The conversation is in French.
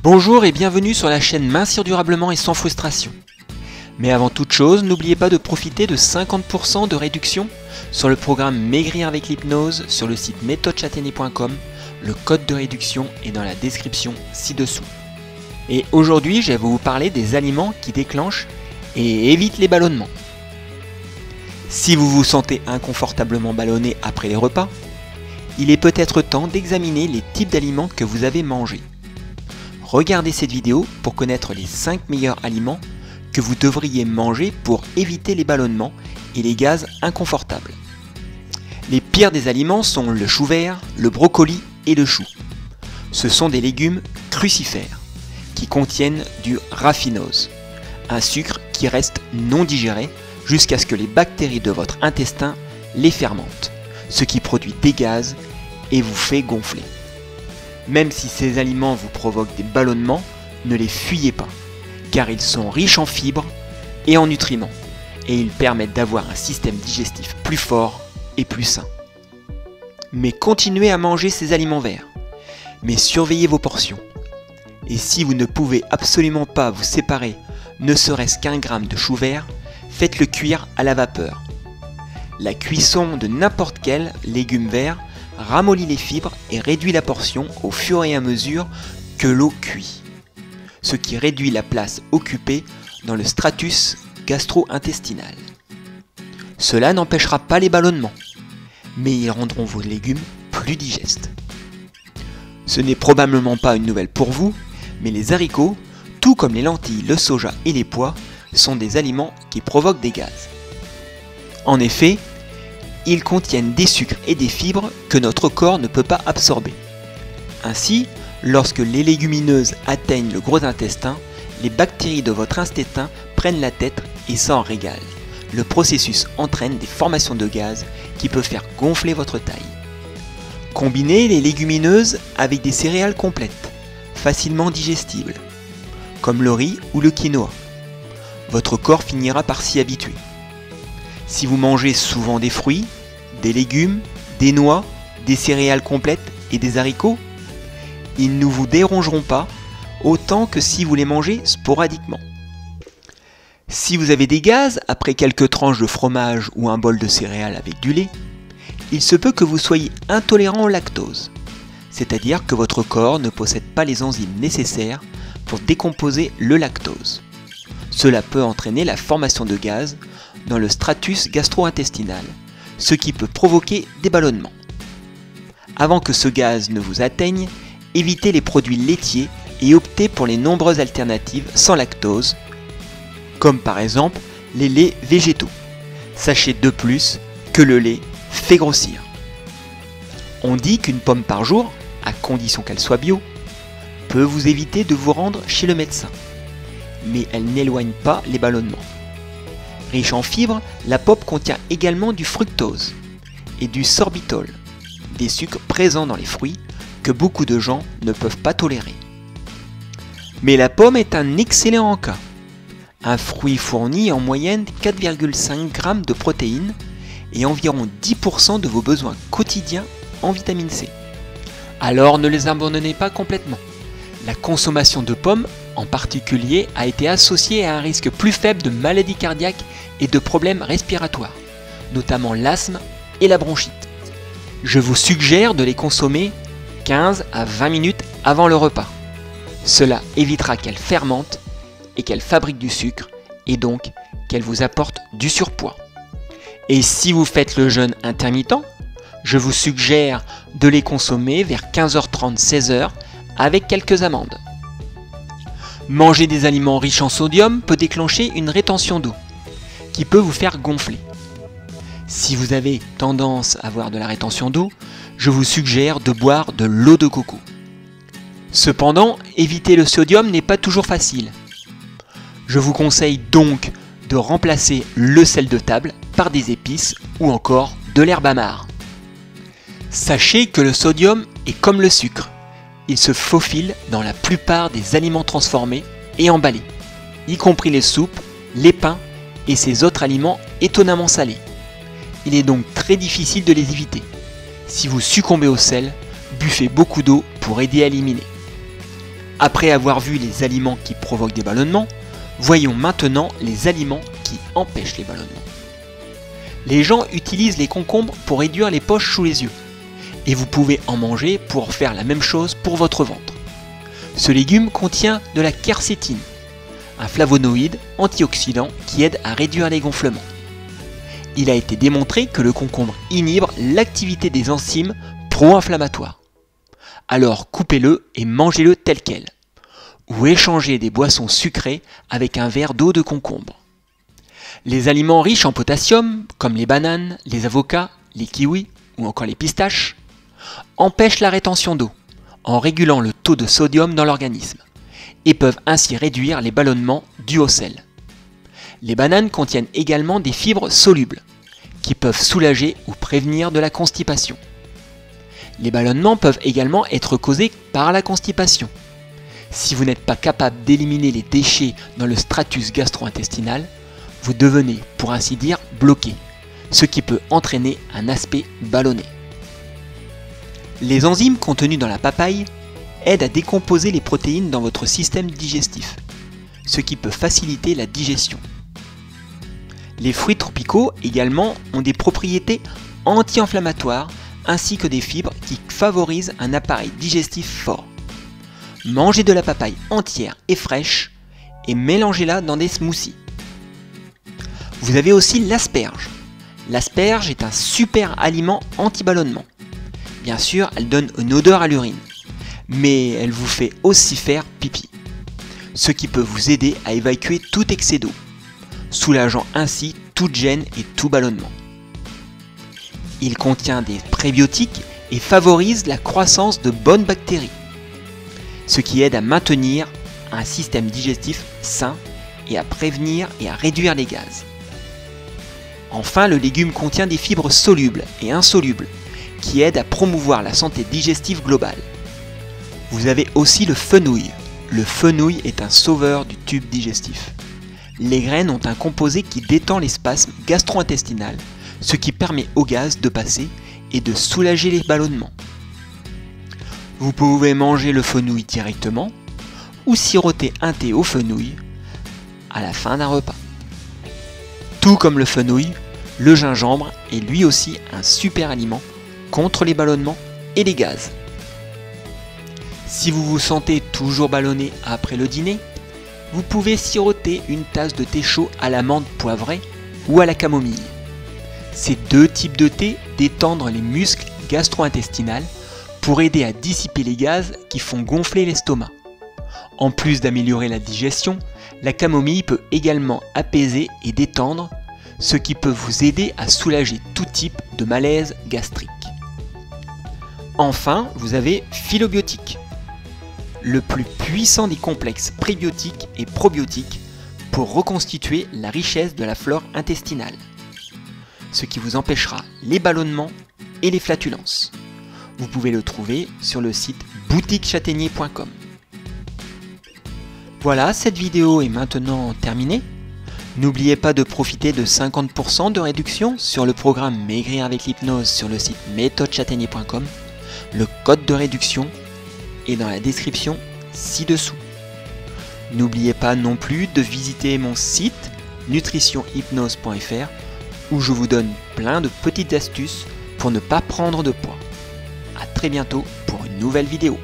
Bonjour et bienvenue sur la chaîne Mincir durablement et sans frustration. Mais avant toute chose, n'oubliez pas de profiter de 50% de réduction sur le programme Maigrir avec l'hypnose sur le site méthodechateni.com. Le code de réduction est dans la description ci-dessous. Et aujourd'hui, je vais vous parler des aliments qui déclenchent et évitent les ballonnements. Si vous vous sentez inconfortablement ballonné après les repas, il est peut-être temps d'examiner les types d'aliments que vous avez mangés. Regardez cette vidéo pour connaître les 5 meilleurs aliments que vous devriez manger pour éviter les ballonnements et les gaz inconfortables. Les pires des aliments sont le chou vert, le brocoli et le chou. Ce sont des légumes crucifères qui contiennent du raffinose, un sucre qui reste non digéré jusqu'à ce que les bactéries de votre intestin les fermentent, ce qui produit des gaz et vous fait gonfler. Même si ces aliments vous provoquent des ballonnements, ne les fuyez pas, car ils sont riches en fibres et en nutriments, et ils permettent d'avoir un système digestif plus fort et plus sain. Mais continuez à manger ces aliments verts, mais surveillez vos portions. Et si vous ne pouvez absolument pas vous séparer ne serait-ce qu'un gramme de chou vert, faites-le cuire à la vapeur. La cuisson de n'importe quel légume vert ramollit les fibres et réduit la portion au fur et à mesure que l'eau cuit, ce qui réduit la place occupée dans le stratus gastro-intestinal. Cela n'empêchera pas les ballonnements, mais ils rendront vos légumes plus digestes. Ce n'est probablement pas une nouvelle pour vous, mais les haricots, tout comme les lentilles, le soja et les pois, sont des aliments qui provoquent des gaz. En effet, ils contiennent des sucres et des fibres que notre corps ne peut pas absorber. Ainsi, lorsque les légumineuses atteignent le gros intestin, les bactéries de votre intestin prennent la tête et s'en régalent. Le processus entraîne des formations de gaz qui peuvent faire gonfler votre taille. Combinez les légumineuses avec des céréales complètes, facilement digestibles, comme le riz ou le quinoa. Votre corps finira par s'y habituer. Si vous mangez souvent des fruits, des légumes, des noix, des céréales complètes et des haricots, ils ne vous dérangeront pas autant que si vous les mangez sporadiquement. Si vous avez des gaz après quelques tranches de fromage ou un bol de céréales avec du lait, il se peut que vous soyez intolérant au lactose, c'est-à-dire que votre corps ne possède pas les enzymes nécessaires pour décomposer le lactose. Cela peut entraîner la formation de gaz dans le stratus gastro-intestinal, ce qui peut provoquer des ballonnements. Avant que ce gaz ne vous atteigne, évitez les produits laitiers et optez pour les nombreuses alternatives sans lactose, comme par exemple les laits végétaux. Sachez de plus que le lait fait grossir. On dit qu'une pomme par jour, à condition qu'elle soit bio, peut vous éviter de vous rendre chez le médecin, mais elle n'éloigne pas les ballonnements. Riche en fibres, la pomme contient également du fructose et du sorbitol, des sucres présents dans les fruits que beaucoup de gens ne peuvent pas tolérer. Mais la pomme est un excellent encas. Un fruit fournit en moyenne 4,5 g de protéines et environ 10% de vos besoins quotidiens en vitamine C. Alors ne les abandonnez pas complètement. La consommation de pommes en particulier a été associée à un risque plus faible de maladies cardiaques et de problèmes respiratoires, notamment l'asthme et la bronchite. Je vous suggère de les consommer 15 à 20 minutes avant le repas. Cela évitera qu'elles fermentent et qu'elles fabriquent du sucre et donc qu'elles vous apportent du surpoids. Et si vous faites le jeûne intermittent, je vous suggère de les consommer vers 15h30-16h avec quelques amandes. Manger des aliments riches en sodium peut déclencher une rétention d'eau qui peut vous faire gonfler. Si vous avez tendance à avoir de la rétention d'eau, je vous suggère de boire de l'eau de coco. Cependant, éviter le sodium n'est pas toujours facile. Je vous conseille donc de remplacer le sel de table par des épices ou encore de l'herbe amare. Sachez que le sodium est comme le sucre. Il se faufile dans la plupart des aliments transformés et emballés, y compris les soupes, les pains et ces autres aliments étonnamment salés. Il est donc très difficile de les éviter. Si vous succombez au sel, buvez beaucoup d'eau pour aider à éliminer. Après avoir vu les aliments qui provoquent des ballonnements, voyons maintenant les aliments qui empêchent les ballonnements. Les gens utilisent les concombres pour réduire les poches sous les yeux. Et vous pouvez en manger pour faire la même chose pour votre ventre. Ce légume contient de la quercétine, un flavonoïde antioxydant qui aide à réduire les gonflements. Il a été démontré que le concombre inhibe l'activité des enzymes pro-inflammatoires. Alors coupez-le et mangez-le tel quel. Ou échangez des boissons sucrées avec un verre d'eau de concombre. Les aliments riches en potassium, comme les bananes, les avocats, les kiwis ou encore les pistaches, empêchent la rétention d'eau en régulant le taux de sodium dans l'organisme et peuvent ainsi réduire les ballonnements dus au sel. Les bananes contiennent également des fibres solubles qui peuvent soulager ou prévenir de la constipation. Les ballonnements peuvent également être causés par la constipation. Si vous n'êtes pas capable d'éliminer les déchets dans le stratus gastro-intestinal, vous devenez, pour ainsi dire, bloqué, ce qui peut entraîner un aspect ballonné. Les enzymes contenues dans la papaye aident à décomposer les protéines dans votre système digestif, ce qui peut faciliter la digestion. Les fruits tropicaux également ont des propriétés anti-inflammatoires ainsi que des fibres qui favorisent un appareil digestif fort. Mangez de la papaye entière et fraîche et mélangez-la dans des smoothies. Vous avez aussi l'asperge. L'asperge est un super aliment anti-ballonnement. Bien sûr, elle donne une odeur à l'urine, mais elle vous fait aussi faire pipi, ce qui peut vous aider à évacuer tout excès d'eau, soulageant ainsi toute gêne et tout ballonnement. Il contient des prébiotiques et favorise la croissance de bonnes bactéries, ce qui aide à maintenir un système digestif sain et à prévenir et à réduire les gaz. Enfin, le légume contient des fibres solubles et insolubles qui aident à promouvoir la santé digestive globale. Vous avez aussi le fenouil. Le fenouil est un sauveur du tube digestif. Les graines ont un composé qui détend les spasmes gastro-intestinal, ce qui permet au gaz de passer et de soulager les ballonnements. Vous pouvez manger le fenouil directement ou siroter un thé au fenouil à la fin d'un repas. Tout comme le fenouil, le gingembre est lui aussi un super aliment contre les ballonnements et les gaz. Si vous vous sentez toujours ballonné après le dîner, vous pouvez siroter une tasse de thé chaud à l'amande poivrée ou à la camomille. Ces deux types de thé détendent les muscles gastro-intestinaux pour aider à dissiper les gaz qui font gonfler l'estomac. En plus d'améliorer la digestion, la camomille peut également apaiser et détendre, ce qui peut vous aider à soulager tout type de malaise gastrique. Enfin, vous avez Philobiotique, le plus puissant des complexes prébiotiques et probiotiques pour reconstituer la richesse de la flore intestinale, ce qui vous empêchera les ballonnements et les flatulences. Vous pouvez le trouver sur le site boutiquechâtaignier.com. Voilà, cette vidéo est maintenant terminée. N'oubliez pas de profiter de 50% de réduction sur le programme Maigrir avec l'hypnose sur le site méthodechâtaignier.com. Le code de réduction est dans la description ci-dessous. N'oubliez pas non plus de visiter mon site nutritionhypnose.fr où je vous donne plein de petites astuces pour ne pas prendre de poids. A très bientôt pour une nouvelle vidéo.